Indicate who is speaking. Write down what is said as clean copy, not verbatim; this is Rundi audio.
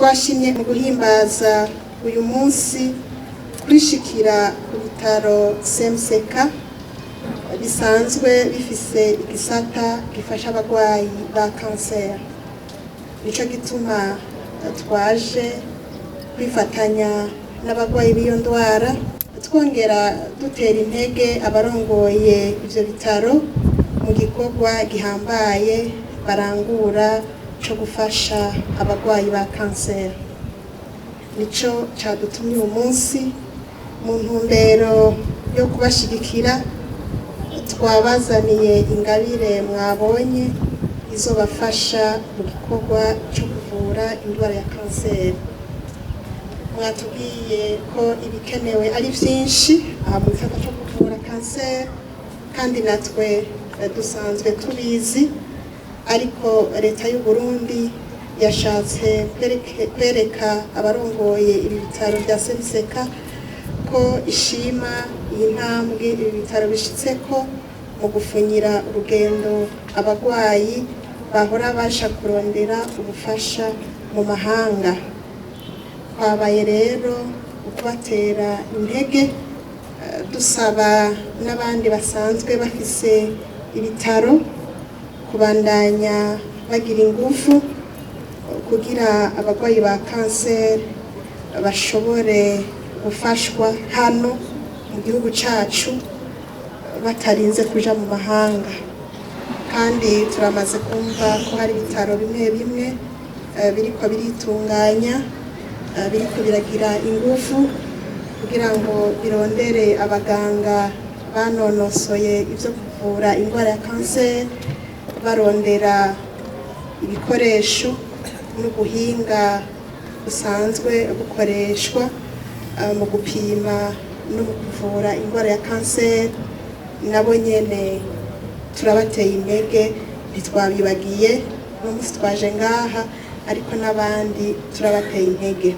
Speaker 1: twashimye mu guhimbaza uyu munsi kwishikira ku bitaro CMCK bisanzwe bifise igisata gifasha abagwayi ba kanseri. Nico gituma twaje kwifatanya n'abagwayi b'iyo ndwara, twongera dutera intege abarongoye ivyo bitaro mu gikorwa gihambaye barangura co gufasha abagwayi ba kanseri. Nico cadutumye uyu munsi mu ntumbero yo kubashigikira, twabazaniye ingabire mwabonye izobafasha mu gikorwa co kuvura indwara ya kanseri. Mwatubwiye ko ibikenewe ari vyinshi aha mu gisata co kuvura kanseri, kandi natwe dusanzwe tubizi, ariko leta y'u Burundi yashatse kwereka abarongoye ibi bitaro vya CMCK ko ishima iyi ntambwe ibi bitaro bishitseko mu gufunyira urugendo abagwayi bahora basha kurondera ubufasha mu mahanga. Twabaye rero ukubatera intege, dusaba n'abandi basanzwe bafise ibitaro kubandanya bagira ingufu kugira abagwayi ba kanseri bashobore gufashwa hano mu gihugu cacu batarinze kuja mu mahanga. Kandi turamaze kumva ko hari ibitaro bimwe bimwe biriko biritunganya, biriko biragira ingufu kugira ngo birondere abaganga banonosoye ivyo kuvura indwara ya kanseri, barondera ibikoresho n'ubuhinga busanzwe bukoreshwa mu gupima no mu kuvura indwara ya kanseri. Nabo nyene turabateye intege, ntitwabibagiye, n'umunsi twaje ngaha, ariko n'abandi turabateye intege.